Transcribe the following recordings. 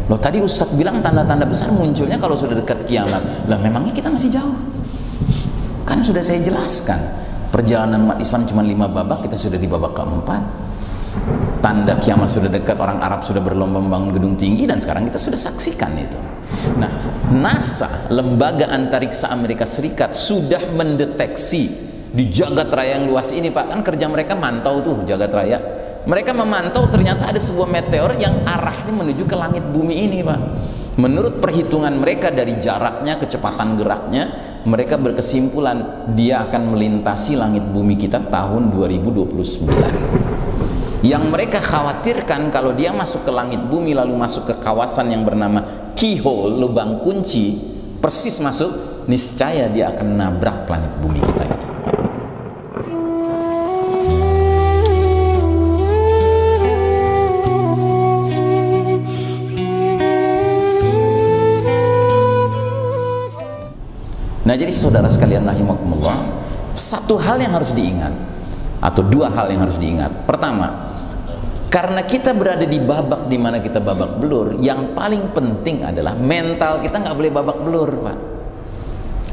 Loh tadi Ustadz bilang tanda-tanda besar munculnya kalau sudah dekat kiamat. Lah memangnya kita masih jauh? Kan sudah saya jelaskan, perjalanan umat Islam cuma 5 babak, kita sudah di babak keempat. Tanda kiamat sudah dekat, orang Arab sudah berlomba membangun gedung tinggi, dan sekarang kita sudah saksikan itu. Nah, NASA, lembaga antariksa Amerika Serikat, sudah mendeteksi di jagat raya yang luas ini, Pak. Kan kerja mereka mantau tuh jagat raya. Mereka memantau, ternyata ada sebuah meteor yang arahnya menuju ke langit bumi ini, Pak. Menurut perhitungan mereka dari jaraknya, kecepatan geraknya, mereka berkesimpulan dia akan melintasi langit bumi kita tahun 2029. Yang mereka khawatirkan kalau dia masuk ke langit bumi lalu masuk ke kawasan yang bernama keyhole, lubang kunci, persis masuk, niscaya dia akan nabrak planet bumi kita ini. Nah, jadi saudara sekalian rahimakumullah, satu hal yang harus diingat, atau 2 hal yang harus diingat. Pertama, karena kita berada di babak di mana kita babak belur, yang paling penting adalah mental kita nggak boleh babak belur, Pak.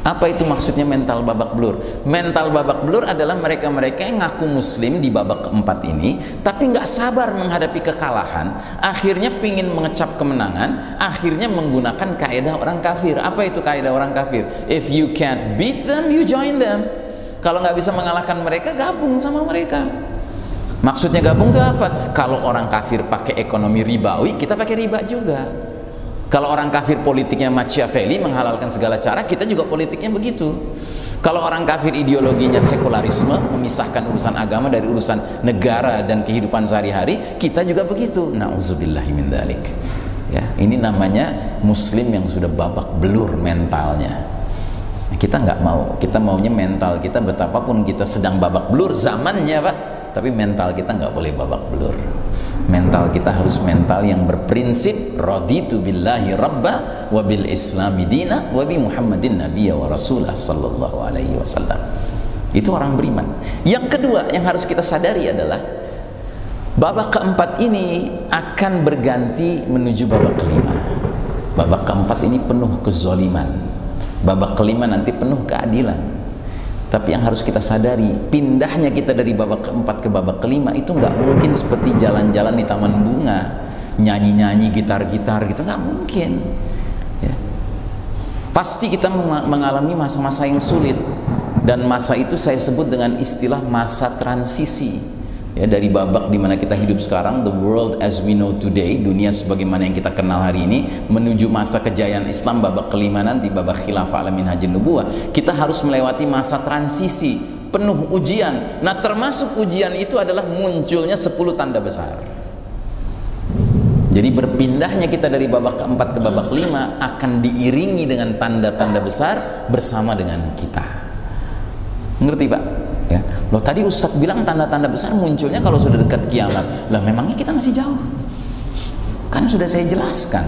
Apa itu maksudnya mental babak belur? Mental babak belur adalah mereka-mereka yang ngaku muslim di babak keempat ini, tapi nggak sabar menghadapi kekalahan, akhirnya pingin mengecap kemenangan, akhirnya menggunakan kaedah orang kafir. Apa itu kaedah orang kafir? If you can't beat them, you join them. Kalau nggak bisa mengalahkan mereka, gabung sama mereka. Maksudnya gabung itu apa? Kalau orang kafir pakai ekonomi ribawi, kita pakai riba juga. Kalau orang kafir politiknya Machiavelli, menghalalkan segala cara, kita juga politiknya begitu. Kalau orang kafir ideologinya sekularisme, memisahkan urusan agama dari urusan negara dan kehidupan sehari-hari, kita juga begitu. Na'udzubillahi min dzalik. Ya, ini namanya muslim yang sudah babak belur mentalnya. Kita nggak mau, kita maunya mental kita betapapun kita sedang babak belur zamannya, Pak, tapi mental kita nggak boleh babak belur. Mental kita harus mental yang berprinsip raditu billahi rabba wa bil islami dina wa bi muhammadin nabiyya wa rasulah sallallahu alaihi wasallam. Itu orang beriman. Yang kedua yang harus kita sadari adalah babak keempat ini akan berganti menuju babak kelima. Babak keempat ini penuh kezaliman. Babak kelima nanti penuh keadilan. Tapi yang harus kita sadari, pindahnya kita dari babak keempat ke babak kelima itu nggak mungkin seperti jalan-jalan di taman bunga, nyanyi-nyanyi, gitar-gitar gitu, nggak mungkin. Ya. Pasti kita mengalami masa-masa yang sulit, dan masa itu saya sebut dengan istilah masa transisi. Ya, dari babak dimana kita hidup sekarang, the world as we know today, dunia sebagaimana yang kita kenal hari ini, menuju masa kejayaan Islam babak kelima nanti, babak khilafah ala minhajin nubuwah, kita harus melewati masa transisi penuh ujian. Nah, termasuk ujian itu adalah munculnya 10 tanda besar. Jadi berpindahnya kita dari babak keempat ke babak kelima akan diiringi dengan tanda-tanda besar bersama dengan kita. Ngerti, Pak? Ya. Loh tadi Ustadz bilang tanda-tanda besar munculnya kalau sudah dekat kiamat. Lah memangnya kita masih jauh? Kan sudah saya jelaskan,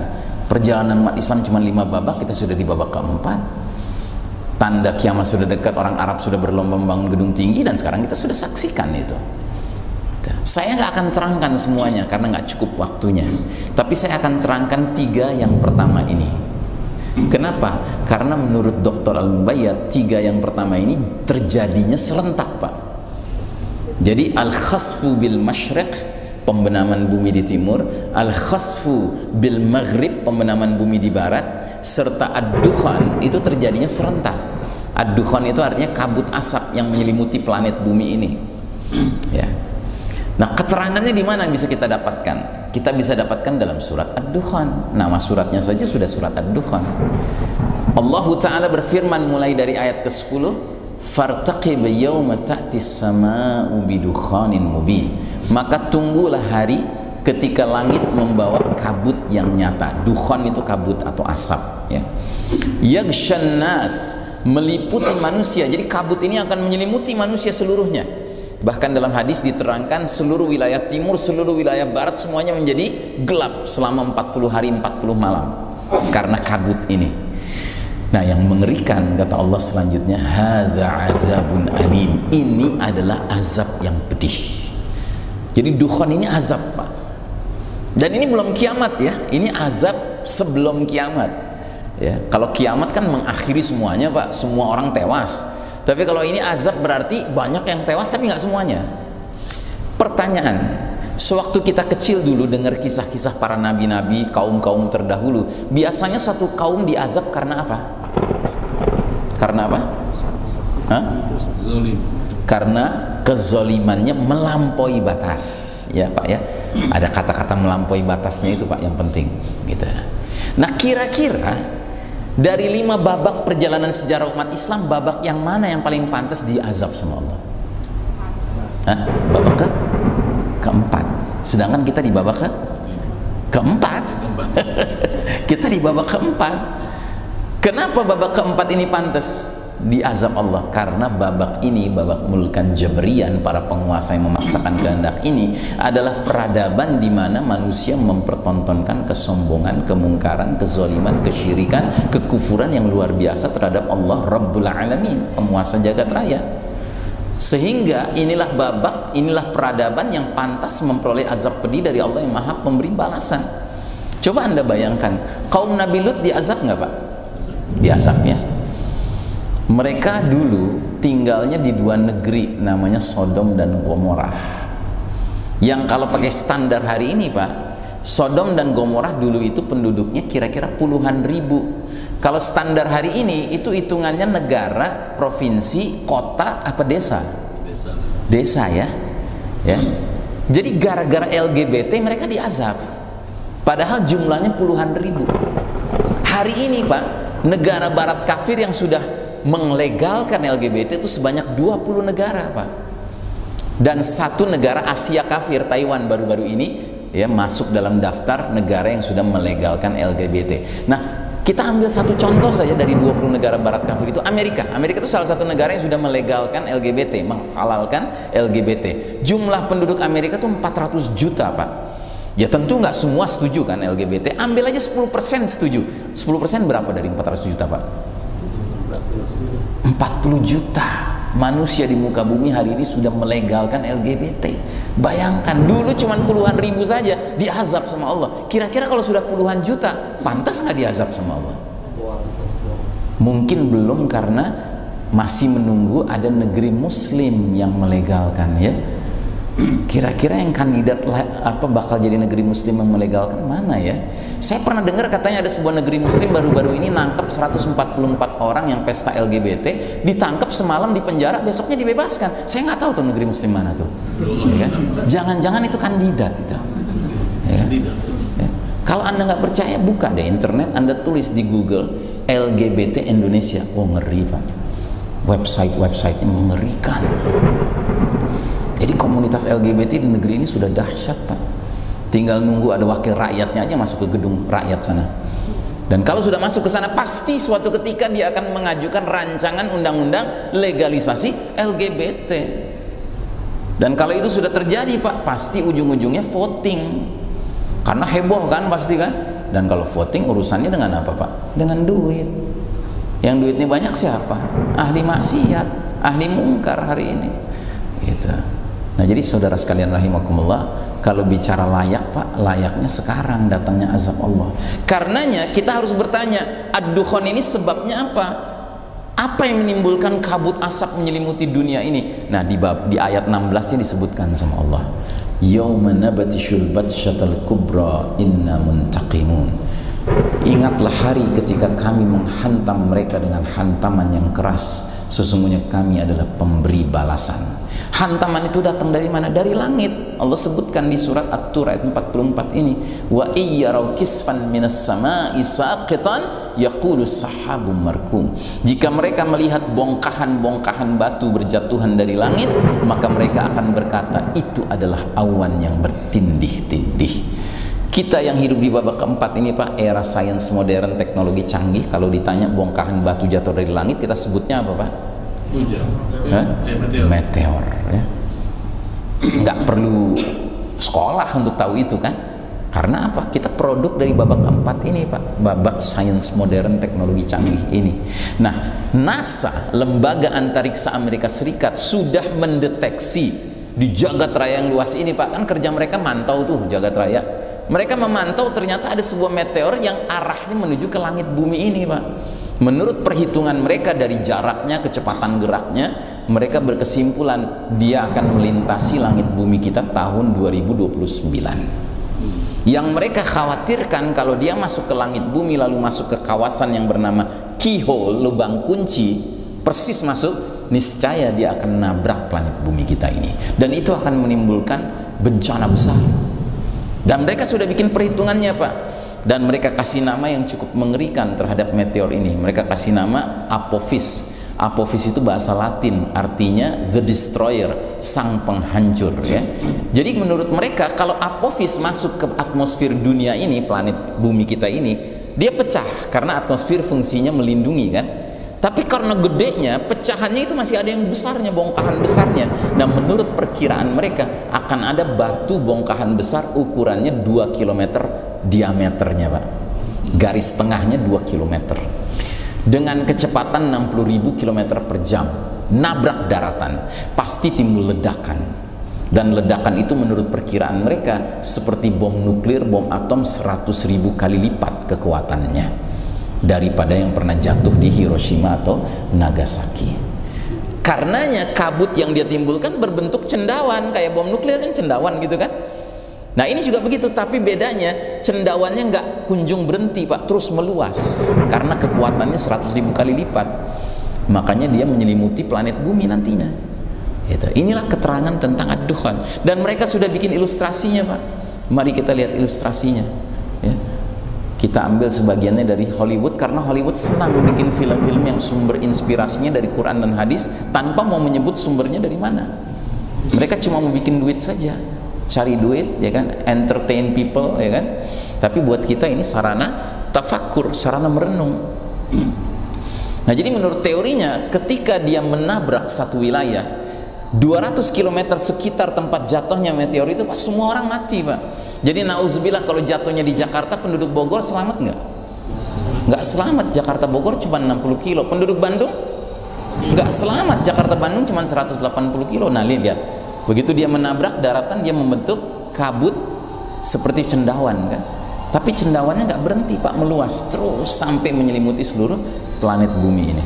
perjalanan umat Islam cuma 5 babak, kita sudah di babak keempat. Tanda kiamat sudah dekat, orang Arab sudah berlomba membangun gedung tinggi, dan sekarang kita sudah saksikan itu. Saya nggak akan terangkan semuanya karena nggak cukup waktunya, tapi saya akan terangkan 3 yang pertama ini. Kenapa? Karena menurut Dr. Al-Mubayyad, 3 yang pertama ini terjadinya serentak, Pak. Jadi al-khasfu bil masyriq, pembenaman bumi di timur, al-khasfu bil maghrib, pembenaman bumi di barat, serta ad-dukhan itu terjadinya serentak. Ad-dukhan itu artinya kabut asap yang menyelimuti planet bumi ini. Ya. Nah, keterangannya di mana bisa kita dapatkan? Kita bisa dapatkan dalam surat Ad-Dukhan. Nama suratnya saja sudah surat Ad-Dukhan. Allah Ta'ala berfirman mulai dari ayat ke-10, "Fartaqib yawma ta'tis sama'u bidukhanin mubin." Maka tunggulah hari ketika langit membawa kabut yang nyata. Dukhan itu kabut atau asap, ya. Yaghshan nas, meliputi manusia. Jadi kabut ini akan menyelimuti manusia seluruhnya. Bahkan dalam hadis diterangkan seluruh wilayah timur, seluruh wilayah barat semuanya menjadi gelap selama 40 hari 40 malam karena kabut ini. Nah, yang mengerikan kata Allah selanjutnya, hadza adzabun alim, ini adalah azab yang pedih. Jadi dukhan ini azab, Pak. Dan ini belum kiamat ya, ini azab sebelum kiamat. Ya, kalau kiamat kan mengakhiri semuanya Pak, semua orang tewas. Tapi kalau ini azab berarti banyak yang tewas tapi nggak semuanya. Pertanyaan, sewaktu kita kecil dulu dengar kisah-kisah para nabi-nabi, kaum-kaum terdahulu, biasanya satu kaum diazab karena apa? Karena apa? Hah? Karena kezolimannya melampaui batas, ya Pak ya. Ada kata-kata melampaui batasnya itu Pak yang penting, gitu. Nah kira-kira dari 5 babak perjalanan sejarah umat Islam, babak yang mana yang paling pantas diazab sama Allah? Hah? Babak keempat. Sedangkan kita di babak keempat. Kita di babak keempat. Kenapa babak keempat ini pantas diazab Allah? Karena babak ini, babak mulkan jabrian, para penguasa yang memaksakan kehendak ini adalah peradaban di mana manusia mempertontonkan kesombongan, kemungkaran, kezaliman, kesyirikan, kekufuran yang luar biasa terhadap Allah Rabbul Alamin, penguasa jagat raya. Sehingga inilah babak, inilah peradaban yang pantas memperoleh azab pedih dari Allah yang Maha Pemberi balasan. Coba Anda bayangkan, kaum Nabi Lut diazab nggak Pak? Diazab ya. Mereka dulu tinggalnya di 2 negeri namanya Sodom dan Gomorrah. Yang kalau pakai standar hari ini Pak, Sodom dan Gomorrah dulu itu penduduknya kira-kira puluhan ribu. Kalau standar hari ini itu hitungannya negara, provinsi, kota, apa desa? Desa ya. Ya. Jadi gara-gara LGBT mereka diazab. Padahal jumlahnya puluhan ribu. Hari ini Pak, negara barat kafir yang sudah melegalkan LGBT itu sebanyak 20 negara Pak. Dan 1 negara Asia kafir, Taiwan baru-baru ini ya masuk dalam daftar negara yang sudah melegalkan LGBT. Nah, kita ambil satu contoh saja dari 20 negara barat kafir itu Amerika. Amerika itu salah satu negara yang sudah melegalkan LGBT, menghalalkan LGBT. Jumlah penduduk Amerika itu 400 juta Pak. Ya tentu nggak semua setuju kan LGBT. Ambil aja 10% setuju. 10% berapa dari 400 juta Pak? 40 juta manusia di muka bumi hari ini sudah melegalkan LGBT. Bayangkan, dulu cuma puluhan ribu saja diazab sama Allah. Kira-kira kalau sudah puluhan juta, pantas nggak diazab sama Allah? Mungkin belum, karena masih menunggu ada negeri muslim yang melegalkan ya. Kira-kira yang kandidat apa bakal jadi negeri muslim yang melegalkan mana ya? Saya pernah dengar katanya ada sebuah negeri muslim baru-baru ini nangkep 144 orang yang pesta LGBT, ditangkap semalam di penjara, besoknya dibebaskan. Saya nggak tahu tuh negeri muslim mana tuh. Ya kan? Jangan-jangan itu kandidat itu. Ya kan? Ya. Kalau Anda nggak percaya, buka deh internet, Anda tulis di Google LGBT Indonesia. Oh ngeri Pak. Website-websitenya mengerikan. Jadi komunitas LGBT di negeri ini sudah dahsyat Pak. Tinggal nunggu ada wakil rakyatnya aja masuk ke gedung rakyat sana. Dan kalau sudah masuk ke sana, pasti suatu ketika dia akan mengajukan rancangan undang-undang legalisasi LGBT. Dan kalau itu sudah terjadi Pak, pasti ujung-ujungnya voting. Karena heboh kan pasti kan. Dan kalau voting urusannya dengan apa Pak? Dengan duit. Yang duitnya banyak siapa? Ahli maksiat, ahli mungkar hari ini. Gitu. Nah jadi saudara sekalian rahimakumullah, kalau bicara layak Pak, layaknya sekarang datangnya azab Allah. Karenanya kita harus bertanya, ad-dukhan ini sebabnya apa? Apa yang menimbulkan kabut asap menyelimuti dunia ini? Nah di ayat 16-nya disebutkan sama Allah, yauma nabatishul batsyatal kubra inna muntaqimun. Ingatlah hari ketika kami menghantam mereka dengan hantaman yang keras, sesungguhnya kami adalah pemberi balasan. Hantaman itu datang dari mana? Dari langit. Allah sebutkan di surat At-Tur ayat 44 ini, wa iyyaraw kisfan minas sama'i saqitan yaqulu sahabum markum. Jika mereka melihat bongkahan-bongkahan batu berjatuhan dari langit, maka mereka akan berkata itu adalah awan yang bertindih-tindih. Kita yang hidup di babak keempat ini Pak, era sains modern, teknologi canggih, kalau ditanya bongkahan batu jatuh dari langit, kita sebutnya apa Pak? Hujan. Meteor ya. Nggak perlu sekolah untuk tahu itu kan, karena apa? Kita produk dari babak keempat ini Pak, babak sains modern, teknologi canggih ini. Nah NASA, lembaga antariksa Amerika Serikat, sudah mendeteksi di jagat raya yang luas ini Pak, kan kerja mereka mantau tuh jagat raya. Mereka memantau ternyata ada sebuah meteor yang arahnya menuju ke langit bumi ini, Pak. Menurut perhitungan mereka dari jaraknya, kecepatan geraknya, mereka berkesimpulan dia akan melintasi langit bumi kita tahun 2029. Yang mereka khawatirkan kalau dia masuk ke langit bumi lalu masuk ke kawasan yang bernama keyhole, lubang kunci, persis masuk, niscaya dia akan nabrak planet bumi kita ini, dan itu akan menimbulkan bencana besar. Dan mereka sudah bikin perhitungannya, Pak, dan mereka kasih nama yang cukup mengerikan terhadap meteor ini. Mereka kasih nama Apophis. Apophis itu bahasa Latin, artinya the destroyer, sang penghancur, ya. Jadi menurut mereka kalau Apophis masuk ke atmosfer dunia ini, planet bumi kita ini, dia pecah karena atmosfer fungsinya melindungi, kan. Tapi karena gedenya, pecahannya itu masih ada yang besarnya, bongkahan besarnya. Nah, menurut perkiraan mereka akan ada batu bongkahan besar ukurannya 2 km diameternya, Pak. Garis tengahnya 2 km. Dengan kecepatan 60.000 km per jam. Nabrak daratan, pasti timbul ledakan. Dan ledakan itu menurut perkiraan mereka seperti bom nuklir, bom atom 100.000 kali lipat kekuatannya daripada yang pernah jatuh di Hiroshima atau Nagasaki. Karenanya kabut yang dia timbulkan berbentuk cendawan, kayak bom nuklir kan cendawan gitu kan. Nah ini juga begitu, tapi bedanya cendawannya nggak kunjung berhenti, Pak, terus meluas karena kekuatannya 100.000 kali lipat. Makanya dia menyelimuti planet bumi nantinya. Inilah keterangan tentang ad-dukhan, dan mereka sudah bikin ilustrasinya, Pak. Mari kita lihat ilustrasinya, ya. Kita ambil sebagiannya dari Hollywood, karena Hollywood senang bikin film-film yang sumber inspirasinya dari Quran dan hadis tanpa mau menyebut sumbernya dari mana. Mereka cuma mau bikin duit saja, cari duit, ya kan, entertain people, ya kan. Tapi buat kita ini sarana tafakkur, sarana merenung. Nah, jadi menurut teorinya ketika dia menabrak satu wilayah 200 km sekitar tempat jatuhnya meteor itu, Pak, semua orang mati, Pak. Jadi nauzubillah kalau jatuhnya di Jakarta, penduduk Bogor selamat nggak? Nggak selamat. Jakarta Bogor cuma 60 kilo. Penduduk Bandung nggak selamat. Jakarta Bandung cuma 180 kilo. Nah, lihat, begitu dia menabrak daratan, dia membentuk kabut seperti cendawan, kan? Tapi cendawannya nggak berhenti, Pak, meluas terus sampai menyelimuti seluruh planet bumi ini.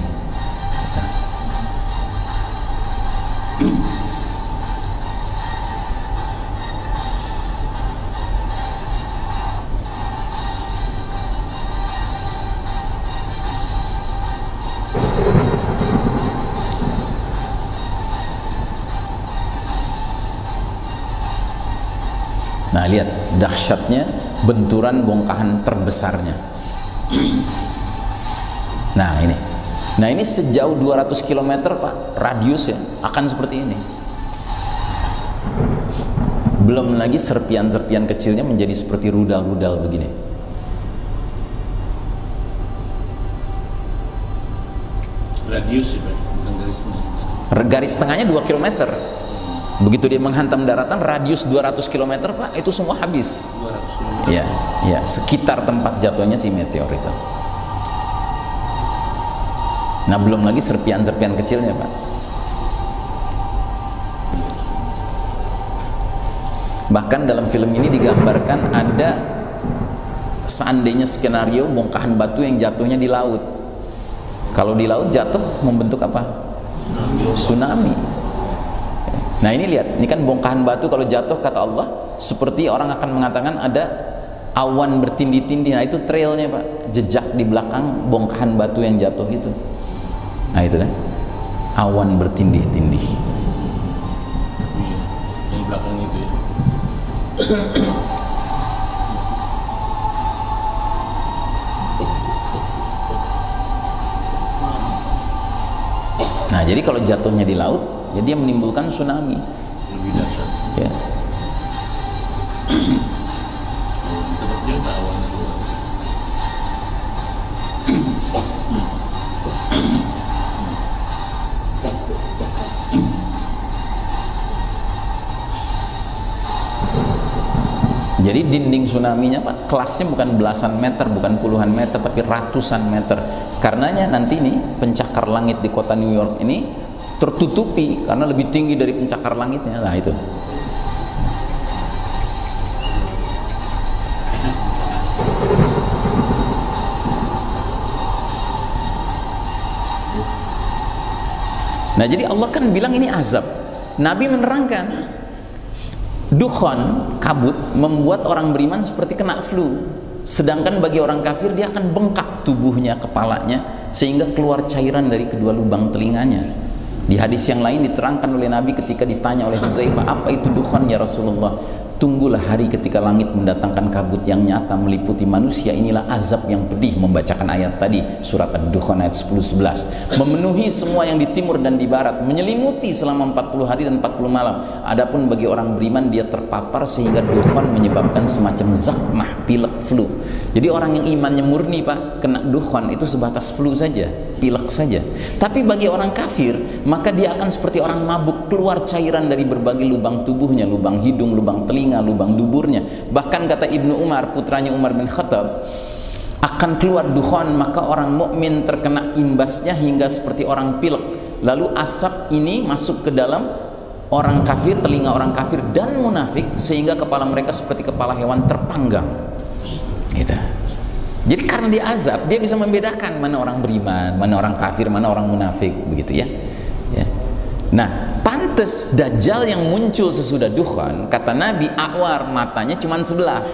Nah, lihat dahsyatnya benturan bongkahan terbesarnya. Nah, ini sejauh 200 km, Pak, radius ya, akan seperti ini. Belum lagi serpian-serpian kecilnya menjadi seperti rudal-rudal begini. Radius ya, bukan garis tengah. Garis tengahnya 2 km. Begitu dia menghantam daratan, radius 200 km, Pak, itu semua habis. 200 km. Ya, sekitar tempat jatuhnya si meteor itu. Nah, belum lagi serpian-serpian kecilnya, Pak. Bahkan dalam film ini digambarkan ada seandainya skenario bongkahan batu yang jatuhnya di laut. Kalau di laut jatuh membentuk apa? Tsunami. Nah, ini lihat, ini kan bongkahan batu kalau jatuh kata Allah seperti orang akan mengatakan ada awan bertindih-tindih. Nah, itu trailnya, Pak, jejak di belakang bongkahan batu yang jatuh itu. Nah, itu kan awan bertindih-tindih. Iya, yang belakang itu ya. Nah, jadi kalau jatuhnya di laut, jadi dia menimbulkan tsunami. Lebih dahsyat. Ya. Tetap dia tak awan itu. Jadi dinding tsunami-nya, Pak, kelasnya bukan belasan meter, bukan puluhan meter, tapi ratusan meter. Karenanya nanti nih pencakar langit di kota New York ini tertutupi karena lebih tinggi dari pencakar langitnya. Nah, itu. Nah, jadi Allah kan bilang ini azab. Nabi menerangkan, dukhon, kabut, membuat orang beriman seperti kena flu. Sedangkan bagi orang kafir, dia akan bengkak tubuhnya, kepalanya, sehingga keluar cairan dari kedua lubang telinganya. Di hadis yang lain diterangkan oleh Nabi ketika ditanya oleh Huzaifah, apa itu dukhon ya Rasulullah? Tunggulah hari ketika langit mendatangkan kabut yang nyata meliputi manusia, inilah azab yang pedih. Membacakan ayat tadi, surat Ad-Dukhan ayat 10-11, memenuhi semua yang di timur dan di barat, menyelimuti selama 40 hari dan 40 malam. Adapun bagi orang beriman, dia terpapar sehingga dukhon menyebabkan semacam zakmah, pilek, flu. Jadi orang yang imannya murni Pak, kena dukhon itu sebatas flu saja, pilek saja. Tapi bagi orang kafir, maka dia akan seperti orang mabuk, keluar cairan dari berbagai lubang tubuhnya, lubang hidung, lubang telinga, lubang duburnya. Bahkan kata Ibnu Umar, putranya Umar bin Khattab, akan keluar dukhon, maka orang mukmin terkena imbasnya hingga seperti orang pilek. Lalu asap ini masuk ke dalam orang kafir, telinga orang kafir dan munafik, sehingga kepala mereka seperti kepala hewan terpanggang. Gitu. Jadi karena dia azab, dia bisa membedakan mana orang beriman, mana orang kafir, mana orang munafik, begitu ya. Ya. Nah, pantes Dajjal yang muncul sesudah dukhon, kata Nabi, awar, matanya cuma sebelah.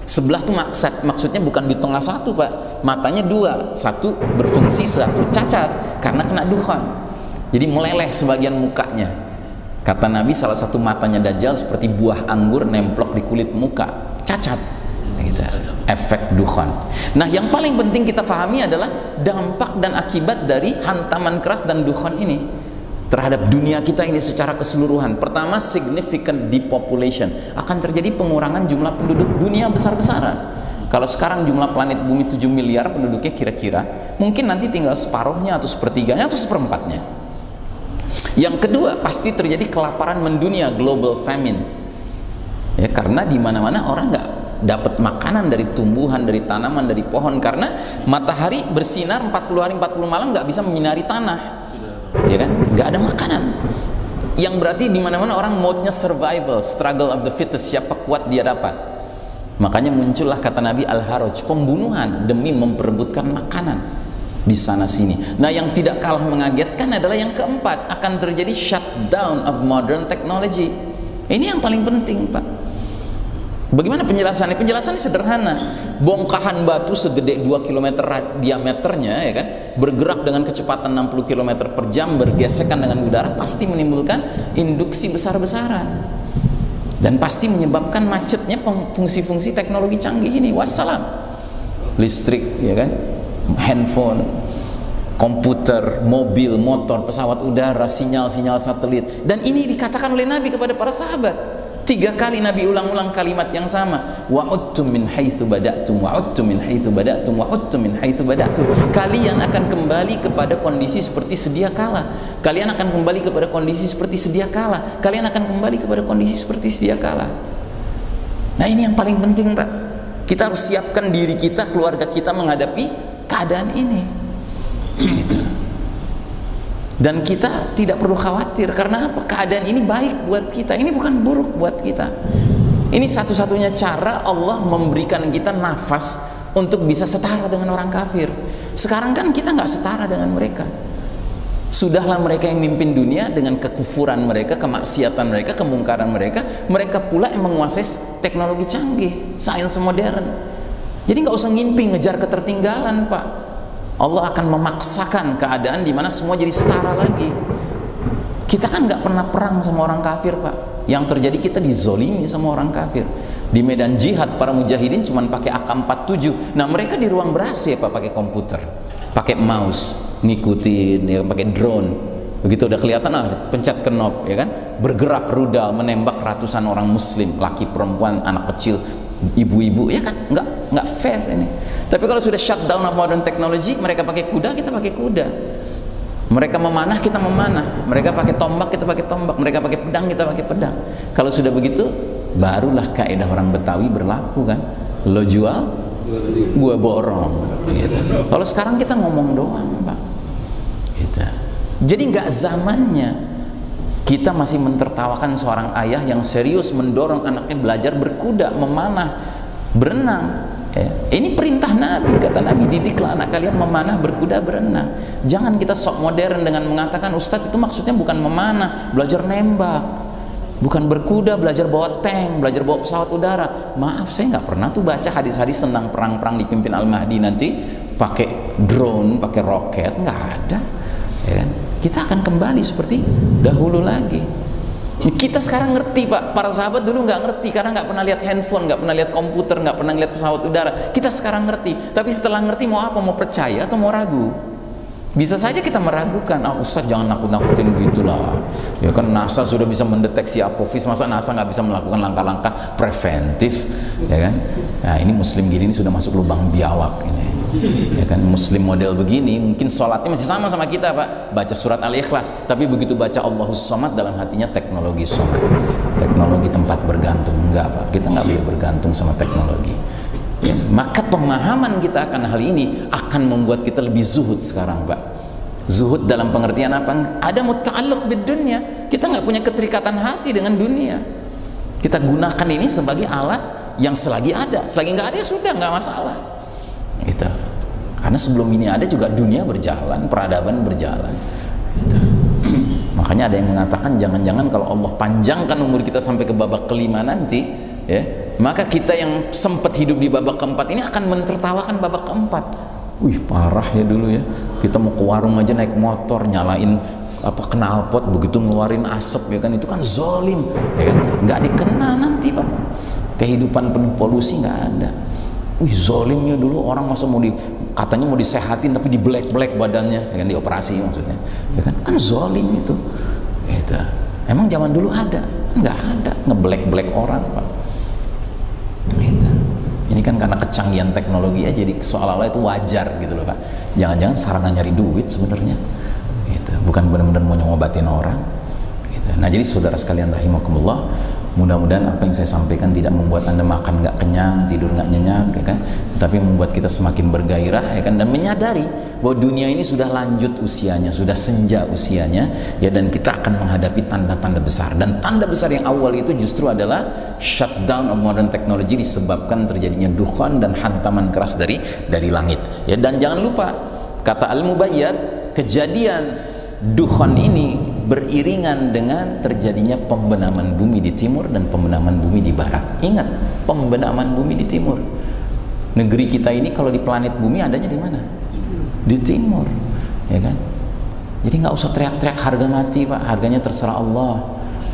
Sebelah tuh maksudnya bukan di tengah satu Pak, matanya dua, satu berfungsi, satu cacat karena kena dukhon. Jadi meleleh sebagian mukanya. Kata Nabi, salah satu matanya Dajjal seperti buah anggur nemplok di kulit muka, cacat. Gitu. Efek dukhon. Nah, yang paling penting kita pahami adalah dampak dan akibat dari hantaman keras dan dukhon ini terhadap dunia kita ini secara keseluruhan. Pertama, significant depopulation, akan terjadi pengurangan jumlah penduduk dunia besar-besaran. Kalau sekarang jumlah planet bumi 7 miliar penduduknya kira-kira, mungkin nanti tinggal separuhnya atau sepertiganya atau seperempatnya. Yang kedua, pasti terjadi kelaparan mendunia, global famine. Ya, karena di mana-mana orang nggak dapat makanan dari tumbuhan, dari tanaman, dari pohon, karena matahari bersinar 40 hari 40 malam nggak bisa menyinari tanah. Ya kan, nggak ada makanan, yang berarti di mana-mana orang mode-nya survival, struggle of the fittest, siapa kuat dia dapat. Makanya muncullah kata Nabi al-haraj, pembunuhan demi memperebutkan makanan di sana sini. Nah, yang tidak kalah mengagetkan adalah yang keempat, akan terjadi shutdown of modern technology. Ini yang paling penting Pak. Bagaimana penjelasannya? Penjelasannya sederhana. Bongkahan batu segede 2 km diameternya, ya kan, bergerak dengan kecepatan 60 km per jam, bergesekan dengan udara, pasti menimbulkan induksi besar-besaran dan pasti menyebabkan macetnya fungsi-fungsi teknologi canggih ini. Wassalam. Listrik, ya kan, handphone, komputer, mobil, motor, pesawat udara, sinyal-sinyal satelit. Dan ini dikatakan oleh Nabi kepada para sahabat. 3 kali Nabi ulang-ulang kalimat yang sama, wa'udtum min haitsu bada'tum, wa'udtum min haitsu bada'tum, wa'udtum min haitsu bada'tum. Kalian akan kembali kepada kondisi seperti sedia kala. Kalian akan kembali kepada kondisi seperti sedia kala. Kalian akan kembali kepada kondisi seperti sedia kala. Nah, ini yang paling penting Pak. Kita harus siapkan diri kita, keluarga kita menghadapi keadaan ini. Gitu. Dan kita tidak perlu khawatir, karena apa? Keadaan ini baik buat kita, ini bukan buruk buat kita. Ini satu-satunya cara Allah memberikan kita nafas untuk bisa setara dengan orang kafir. Sekarang kan kita nggak setara dengan mereka. Sudahlah mereka yang mimpin dunia dengan kekufuran mereka, kemaksiatan mereka, kemungkaran mereka. Mereka pula yang menguasai teknologi canggih, sains modern. Jadi nggak usah ngimpi ngejar ketertinggalan Pak. Allah akan memaksakan keadaan di mana semua jadi setara lagi. Kita kan nggak pernah perang sama orang kafir Pak. Yang terjadi kita dizolimi sama orang kafir. Di medan jihad para mujahidin cuma pakai AK-47. Nah, mereka di ruang ber-AC Pak, pakai komputer, pakai mouse, ngikutin, ya, pakai drone. Begitu udah kelihatan, pencet knob, ya kan, bergerak rudal menembak ratusan orang muslim, laki perempuan, anak kecil, ibu-ibu, ya kan, nggak fair ini. Tapi kalau sudah shutdown of modern technology, mereka pakai kuda, kita pakai kuda. Mereka memanah, kita memanah. Mereka pakai tombak, kita pakai tombak. Mereka pakai pedang, kita pakai pedang. Kalau sudah begitu, barulah kaidah orang Betawi berlaku kan. Lo jual, gua borong. Gitu. Kalau sekarang kita ngomong doang Pak. Gitu. Jadi nggak zamannya kita masih mentertawakan seorang ayah yang serius mendorong anaknya belajar berkuda, memanah, berenang. Ya. Ini perintah Nabi, kata Nabi, didiklah anak kalian memanah, berkuda, berenang. Jangan kita sok modern dengan mengatakan Ustadz itu maksudnya bukan memanah, belajar nembak, bukan berkuda, belajar bawa tank, belajar bawa pesawat udara. Maaf, saya nggak pernah tuh baca hadis-hadis tentang perang-perang dipimpin Al-Mahdi nanti pakai drone, pakai roket, nggak ada, ya kan? Kita akan kembali seperti dahulu lagi. Kita sekarang ngerti Pak, para sahabat dulu nggak ngerti karena nggak pernah lihat handphone, nggak pernah lihat komputer, nggak pernah lihat pesawat udara. Kita sekarang ngerti, tapi setelah ngerti mau apa? Mau percaya atau mau ragu? Bisa saja kita meragukan, Ustadz jangan nakut-nakutin gitulah, ya kan NASA sudah bisa mendeteksi apophis, masa NASA nggak bisa melakukan langkah-langkah preventif, ya kan? Nah ini muslim gini ini sudah masuk lubang biawak ini, ya kan? Muslim model begini mungkin sholatnya masih sama kita Pak, baca surat Al-Ikhlas, tapi begitu baca Allahus Samad dalam hatinya teknologi sholat, teknologi tempat bergantung. Enggak Pak, kita nggak boleh bergantung sama teknologi. Ya, maka pemahaman kita akan hal ini akan membuat kita lebih zuhud sekarang Pak. Zuhud dalam pengertian apa? Ada muta'alluq bid dunya. Kita nggak punya keterikatan hati dengan dunia. Kita gunakan ini sebagai alat yang selagi ada. Selagi nggak ada ya sudah, nggak masalah. Gitu. Karena sebelum ini ada juga dunia berjalan, peradaban berjalan. Gitu. Makanya ada yang mengatakan jangan-jangan kalau Allah panjangkan umur kita sampai ke babak kelima nanti, ya, maka kita yang sempat hidup di babak keempat ini akan mentertawakan babak keempat. Wih parah ya dulu ya, kita mau ke warung aja naik motor nyalain knalpot, begitu ngeluarin asap, ya kan, itu kan zolim, ya kan, nggak dikenal nanti Pak. Kehidupan penuh polusi nggak ada. Wih zolimnya dulu, orang masa katanya mau disehatin tapi di black badannya, ya kan, dioperasi maksudnya, ya kan zolim itu. Gitu. Emang zaman dulu ada? Nggak ada, ngeblack orang Pak. Gitu. Ini kan karena kecanggihan teknologi ya, jadi seolah-olah itu wajar gitu loh Pak. Jangan-jangan sarana nyari duit sebenarnya, gitu. Bukan benar-benar mau ngobatin orang, gitu. Nah jadi saudara sekalian rahimakumullah, mudah-mudahan apa yang saya sampaikan tidak membuat Anda makan nggak kenyang, tidur nggak nyenyak, ya kan, tapi membuat kita semakin bergairah, ya kan, dan menyadari bahwa dunia ini sudah lanjut usianya, sudah senja usianya, ya, dan kita akan menghadapi tanda-tanda besar. Dan tanda besar yang awal itu justru adalah shutdown of modern technology, disebabkan terjadinya dukhan dan hantaman keras dari langit, ya. Dan jangan lupa kata Al-Mubayyad, kejadian dukhan ini beriringan dengan terjadinya pembenaman bumi di timur dan pembenaman bumi di barat. Ingat, pembenaman bumi di timur. Negeri kita ini kalau di planet bumi adanya di mana? Di timur, ya kan? Jadi nggak usah teriak-teriak harga mati Pak, harganya terserah Allah.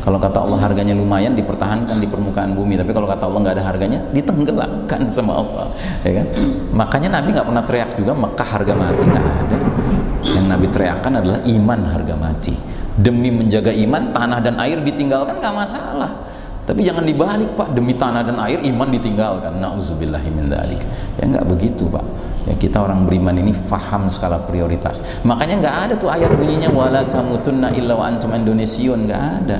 Kalau kata Allah harganya lumayan, dipertahankan di permukaan bumi, tapi kalau kata Allah nggak ada harganya, ditenggelamkan sama Allah, ya kan? Makanya Nabi nggak pernah teriak juga Mekah harga mati, nggak ada. Yang Nabi teriakkan adalah iman harga mati. Demi menjaga iman, tanah dan air ditinggalkan nggak masalah, tapi jangan dibalik Pak, demi tanah dan air iman ditinggalkan. Nauzubillahi min dzalik. Ya nggak begitu Pak. Ya, kita orang beriman ini faham skala prioritas. Makanya nggak ada tuh ayat bunyinya wala tamutunna illa wa antum indonesiun, nggak ada.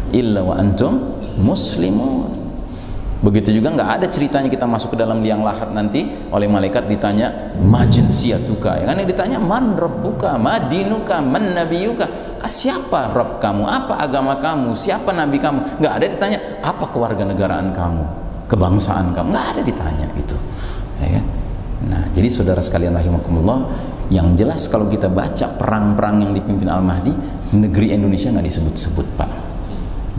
Illa wa antum muslimun. Begitu juga nggak ada ceritanya kita masuk ke dalam liang lahat nanti oleh malaikat ditanya majinsiyatuka, ya kan, yang ditanya man rabbuka, madinuka, man nabiyuka, siapa Rabb kamu, apa agama kamu, siapa nabi kamu. Nggak ada ditanya apa kewarganegaraan kamu, kebangsaan kamu, nggak ada ditanya itu, ya kan? Nah jadi saudara sekalian rahimakumullah, yang jelas kalau kita baca perang-perang yang dipimpin Al-Mahdi, negeri Indonesia nggak disebut-sebut Pak.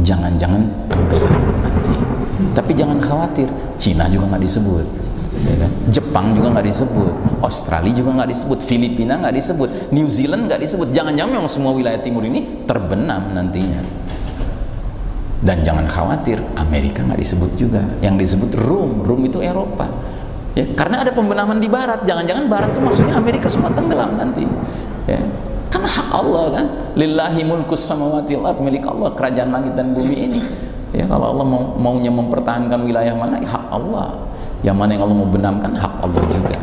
Jangan-jangan tenggelam nanti. Tapi jangan khawatir, Cina juga nggak disebut, ya kan? Jepang juga nggak disebut, Australia juga nggak disebut, Filipina nggak disebut, New Zealand nggak disebut. Jangan-jangan memang semua wilayah timur ini terbenam nantinya. Dan jangan khawatir, Amerika nggak disebut juga. Yang disebut Rum itu Eropa, ya, karena ada pembenaman di barat. Jangan-jangan barat itu maksudnya Amerika semua tenggelam nanti, ya. Kan hak Allah kan, lillahi mulkus samawati wal ard, milik Allah kerajaan langit dan bumi ini. Ya, kalau Allah maunya mempertahankan wilayah mana, ya hak Allah. Yang mana yang Allah mau benamkan, hak Allah juga.